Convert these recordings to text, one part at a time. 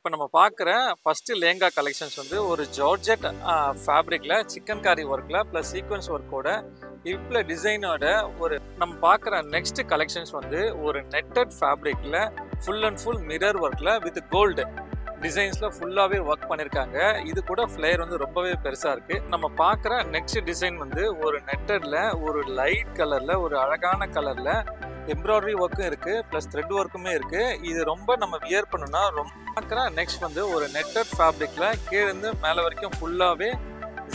இப்போ நம்ம பார்க்குற ஃபஸ்ட்டு லேங்கா கலெக்ஷன்ஸ் வந்து ஒரு ஜார்ஜெட் ஃபேப்ரிக்கில் சிக்கன்காரி ஒர்க்கில் ப்ளஸ் சீக்வன்ஸ் ஒர்க்கோட இப்போ டிசைனோட ஒரு நம்ம பார்க்குற நெக்ஸ்ட் கலெக்ஷன்ஸ் வந்து ஒரு நெட்டட் ஃபேப்ரிக்கில் ஃபுல் அண்ட் ஃபுல் மிரர் ஒர்க்கில் வித் கோல்டு டிசைன்ஸில் ஃபுல்லாகவே ஒர்க் பண்ணியிருக்காங்க. இது கூட ஃப்ளேயர் வந்து ரொம்பவே பெருசாக இருக்குது. நம்ம பார்க்குற நெக்ஸ்ட் டிசைன் வந்து ஒரு நெட்டடில் ஒரு லைட் கலரில் ஒரு அழகான கலரில் எம்ப்ராய்டரி ஒர்க்கும் இருக்குது ப்ளஸ் த்ரெட் ஒர்க்குமே இருக்குது. இது ரொம்ப நம்ம வியர் பண்ணுன்னா ரொம்ப பார்க்குற நெக்ஸ்ட் வந்து ஒரு நெட்டட் ஃபேப்ரிக்கில் கீழேருந்து மேலே வரைக்கும் ஃபுல்லாகவே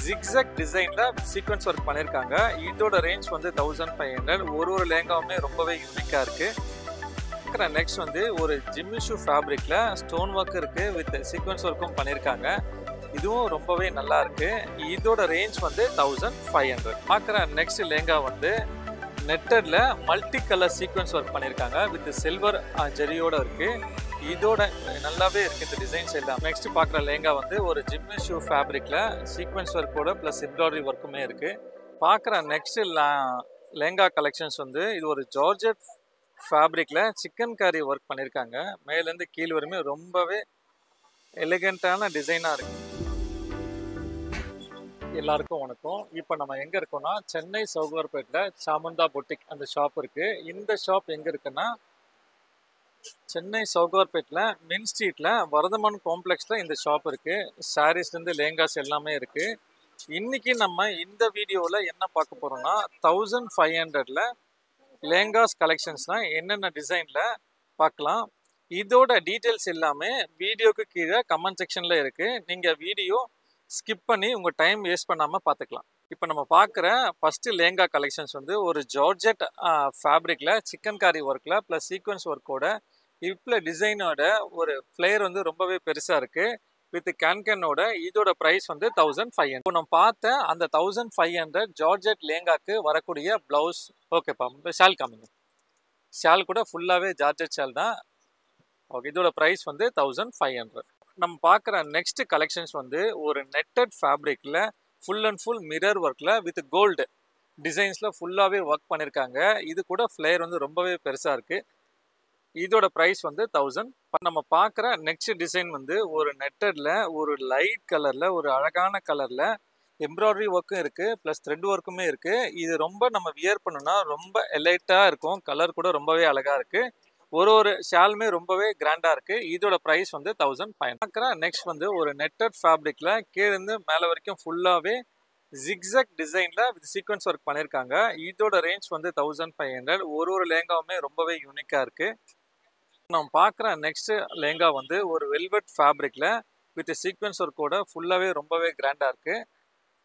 ஜிக்ஸாக் டிசைனில் சீக்வன்ஸ் ஒர்க் பண்ணியிருக்காங்க. இதோட ரேஞ்ச் வந்து 1500. ஒரு லேங்காவுமே ரொம்பவே யூனிக்காக இருக்குது. நெக்ஸ்ட் வந்து ஒரு ஜிம்மி ஷூ ஃபேப்ரிக்கில் ஸ்டோன் ஒர்க் இருக்குது வித் சீக்வன்ஸ் ஒர்க்கும் பண்ணியிருக்காங்க. இதுவும் ரொம்பவே நல்லா இருக்குது. இதோட ரேஞ்ச் வந்து 1500. பார்க்குற நெக்ஸ்ட் லேங்கா வந்து நெட்டடில் மல்டி கலர் சீக்வன்ஸ் ஒர்க் பண்ணியிருக்காங்க வித் சில்வர் ஜெரியோட இருக்குது. இதோட நல்லாவே இருக்குது இந்த டிசைன்ஸ் எல்லாம். நெக்ஸ்ட் பார்க்குற லேங்கா வந்து ஒரு ஜிம்மி ஷூ ஃபேப்ரிக்கில் சீக்வன்ஸ் ஒர்க்கோட ப்ளஸ் எம்ப்ராய்டரி ஒர்க்குமே இருக்குது. பார்க்குற நெக்ஸ்ட் லேங்கா கலெக்ஷன்ஸ் வந்து இது ஒரு ஜார்ஜெட் ஃபேப்ரிக்கில் சிக்கன் காரி ஒர்க் பண்ணியிருக்காங்க. மேலேருந்து கீழ் வரையுமே ரொம்பவே எலிகண்ட்டான டிசைனாக இருக்குது. எல்லாருக்கும் வணக்கம். இப்போ நம்ம எங்கே இருக்கோம்னா சென்னை சௌகர்பேட்டில் சாமுந்தா பொட்டிக் அந்த ஷாப் இருக்குது. இந்த ஷாப் எங்கே இருக்குன்னா சென்னை சௌகர்பேட்டில் மின் ஸ்ட்ரீட்டில் வரதமன் காம்ப்ளெக்ஸில் இந்த ஷாப் இருக்குது. சாரீஸ்லேருந்து லேங்காஸ் எல்லாமே இருக்குது. இன்றைக்கி நம்ம இந்த வீடியோவில் என்ன பார்க்க போகிறோம்னா 1500 லேங்காஸ் கலெக்ஷன்ஸ்னால் என்னென்ன டிசைனில் பார்க்கலாம். இதோட டீட்டெயில்ஸ் எல்லாமே வீடியோக்கு கீழே கமெண்ட் செக்ஷனில் இருக்குது. நீங்கள் வீடியோ ஸ்கிப் பண்ணி உங்கள் டைம் வேஸ்ட் பண்ணாமல் பார்த்துக்கலாம். இப்போ நம்ம பார்க்குற ஃபஸ்ட்டு லேங்கா கலெக்ஷன்ஸ் வந்து ஒரு ஜார்ஜெட் ஃபேப்ரிக்கில் சிக்கன்காரி ஒர்க்கில் ப்ளஸ் சீக்வன்ஸ் ஒர்க்கோட இப்போ டிசைனோட ஒரு ஃப்ளேயர் வந்து ரொம்பவே பெருசாக இருக்குது வித் கேன்கனோட. இதோட ப்ரைஸ் வந்து 1500. இப்போ நம்ம பார்த்த அந்த 1500 ஜார்ஜெட் லேங்காக்கு வரக்கூடிய ப்ளவுஸ். ஓகேப்பா, ஷால் காமிங்க. ஷால் கூட ஃபுல்லாகவே ஜார்ஜெட் ஷால் தான். ஓகே, இதோட ப்ரைஸ் வந்து 1500. நம்ம பார்க்குற நெக்ஸ்ட் கலெக்ஷன்ஸ் வந்து ஒரு நெட்டட் ஃபேப்ரிக்கில் ஃபுல் அண்ட் ஃபுல் மிரர் ஒர்க்கில் வித் கோல்டு டிசைன்ஸில் ஃபுல்லாகவே ஒர்க் பண்ணியிருக்காங்க. இது கூட ஃப்ளேயர் வந்து ரொம்பவே பெருசாக இருக்குது. இதோட ப்ரைஸ் வந்து 1000. நம்ம பார்க்குற நெக்ஸ்ட் டிசைன் வந்து ஒரு நெட்டடில் ஒரு லைட் கலரில் ஒரு அழகான கலரில் எம்ப்ராய்டரி ஒர்க்கும் இருக்குது ப்ளஸ் த்ரெட் ஒர்க்குமே இருக்குது. இது ரொம்ப நம்ம வியர் பண்ணுன்னா ரொம்ப எலைட்டாக இருக்கும். கலர் கூட ரொம்பவே அழகாக இருக்குது. ஒரு ஷாலுமே ரொம்பவே கிராண்டாக இருக்குது. இதோட ப்ரைஸ் வந்து 1500. பார்க்குற நெக்ஸ்ட் வந்து ஒரு நெட்டட் ஃபேப்ரிக்கில் கீழேருந்து மேலே வரைக்கும் ஃபுல்லாகவே ஜிக்ஸாக் டிசைனில் வித் சீக்வன்ஸ் ஒர்க் பண்ணியிருக்காங்க. இதோட ரேஞ்ச் வந்து 1500. ஒரு லேங்காவுமே ரொம்பவே யூனிக்காக இருக்குது. நம்ம பார்க்குற நெக்ஸ்ட் லேங்கா வந்து ஒரு வெல்வெட் ஃபேப்ரிக்கில் வித் சீக்வன்ஸ் ஒர்க்கோட ஃபுல்லாகவே ரொம்பவே கிராண்டாக இருக்குது.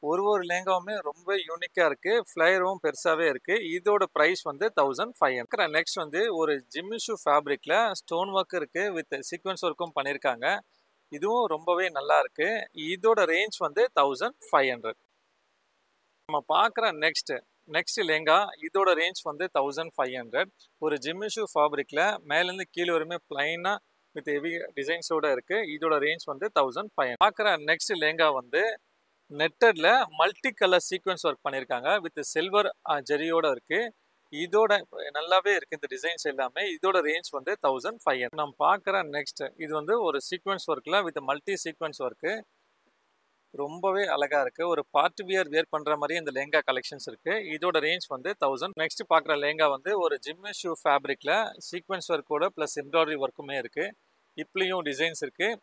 ஒரு லேங்காவுமே ரொம்ப யூனிக்காக இருக்குது. ஃப்ளேயரும் பெருசாகவே இருக்குது. இதோட ப்ரைஸ் வந்து 1500. நெக்ஸ்ட் வந்து ஒரு ஜிம்மி ஷூ ஃபேப்ரிக்கில் ஸ்டோன் ஒர்க் இருக்குது வித் சீக்வன்ஸ் ஒர்க்கும் பண்ணியிருக்காங்க. இதுவும் ரொம்பவே நல்லா இருக்குது. இதோட ரேஞ்ச் வந்து 1500. நம்ம பார்க்குற நெக்ஸ்ட் லேங்கா இதோட ரேஞ்ச் வந்து 1500. ஒரு ஜிம்மி ஷூ ஃபேப்ரிக்கில் மேலேருந்து கீழே வரையுமே பிளைனாக வித் ஹெவி டிசைன்ஸோடு இருக்குது. இதோட ரேஞ்ச் வந்து 1500. பார்க்குற நெக்ஸ்ட் லேங்கா வந்து நெட்டடில் மல்டி கலர் சீக்வன்ஸ் ஒர்க் பண்ணியிருக்காங்க வித் சில்வர் ஜெரியோட இருக்குது. இதோட நல்லாவே இருக்குது இந்த டிசைன்ஸ் எல்லாமே. இதோட ரேஞ்ச் வந்து 1500. நம்ம பார்க்குற நெக்ஸ்ட் இது வந்து ஒரு சீக்வன்ஸ் ஒர்க்கில் வித் மல்டி சீக்வன்ஸ் ஒர்க்கு ரொம்பவே அழகாக இருக்குது. ஒரு பார்ட்டி வியர் பண்ணுற மாதிரி இந்த லேங்கா கலெக்ஷன்ஸ் இருக்குது. இதோட ரேஞ்ச் வந்து 1000. நெக்ஸ்ட் பார்க்குற லேங்கா வந்து ஒரு ஜிம்மி ஷூ ஃபேப்ரிக்கில் சீக்வன்ஸ் ஒர்க்கோட ப்ளஸ் எம்ப்ராய்டரி ஒர்க்குமே இருக்குது. இப்படியும் டிசைன்ஸ் இருக்குது.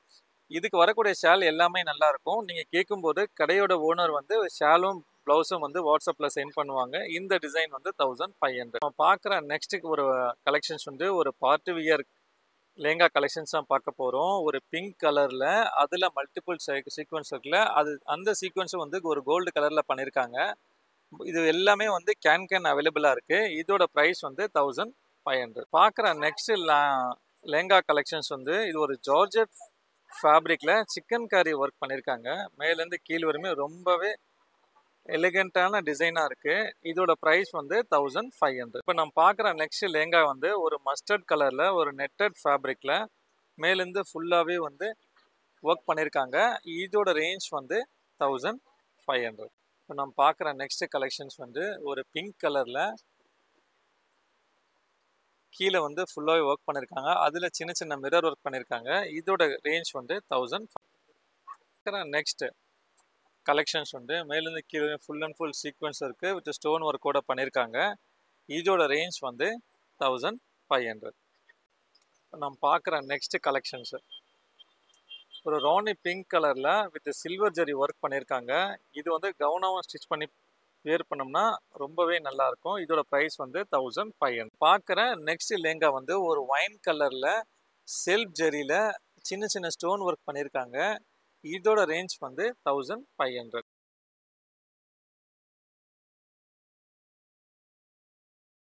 இதுக்கு வரக்கூடிய ஷால் எல்லாமே நல்லாயிருக்கும். நீங்கள் கேட்கும்போது கடையோட ஓனர் வந்து ஷாலும் ப்ளவுஸும் வந்து வாட்ஸ்அப்பில் சென்ட் பண்ணுவாங்க. இந்த டிசைன் வந்து 1500. நம்ம பார்க்குற நெக்ஸ்ட்டு ஒரு கலெக்ஷன்ஸ் வந்து ஒரு பார்ட்டி வியர் லேங்கா கலெக்ஷன்ஸ் தான் பார்க்க போகிறோம். ஒரு பிங்க் கலரில் அதில் மல்டிபிள் சீக்வன்ஸ் இருக்குல்ல, அந்த சீக்வன்ஸும் வந்து ஒரு கோல்டு கலரில் பண்ணியிருக்காங்க. இது எல்லாமே வந்து கேன் அவைலபிளாக இருக்குது. இதோட ப்ரைஸ் வந்து 1500. பார்க்குற நெக்ஸ்ட் லேங்கா கலெக்ஷன்ஸ் வந்து இது ஒரு ஜார்ஜெட் ஃபேப்ரிக்கில் சிக்கன் காரி ஒர்க் பண்ணியிருக்காங்க. மேலேருந்து கீழ் வரையுமே ரொம்பவே எலிகண்ட்டான டிசைனாக இருக்குது. இதோட ப்ரைஸ் வந்து 1500. இப்போ நம்ம பார்க்குற நெக்ஸ்ட் லேங்கா வந்து ஒரு மஸ்டர்ட் கலரில் ஒரு நெட்டட் ஃபேப்ரிக்கில் மேலேருந்து ஃபுல்லாகவே வந்து ஒர்க் பண்ணியிருக்காங்க. இதோட ரேஞ்ச் வந்து 1500. இப்போ நம்ம பார்க்குற நெக்ஸ்ட் கலெக்ஷன்ஸ் வந்து ஒரு பிங்க் கலரில் கீழே வந்து ஃபுல்லாகவே ஒர்க் பண்ணியிருக்காங்க. அதில் சின்ன சின்ன மிரர் ஒர்க் பண்ணியிருக்காங்க. இதோட ரேஞ்ச் வந்து 1500. நெக்ஸ்ட் கலெக்ஷன்ஸ் வந்து மேலேருந்து கீழே ஃபுல் அண்ட் ஃபுல் சீக்வன்ஸ் இருக்குது வித் ஸ்டோன் ஒர்க்கோட பண்ணியிருக்காங்க. இதோட ரேஞ்ச் வந்து 1500. நம்ம பார்க்குற நெக்ஸ்ட் கலெக்ஷன்ஸு ஒரு ராணி பிங்க் கலரில் வித் சில்வர் ஜரி ஒர்க் பண்ணியிருக்காங்க. இது வந்து கவுனாகவும் ஸ்டிச் பண்ணி வேர் பண்ணோம்னா ரொம்பவே நல்லாயிருக்கும். இதோட ப்ரைஸ் வந்து 1500. பார்க்குற நெக்ஸ்ட் லெங்கா வந்து ஒரு ஒயின் கலரில் செல்ஃப் ஜரியில் சின்ன சின்ன ஸ்டோன் ஒர்க் பண்ணியிருக்காங்க. இதோட ரேஞ்ச் வந்து 1500.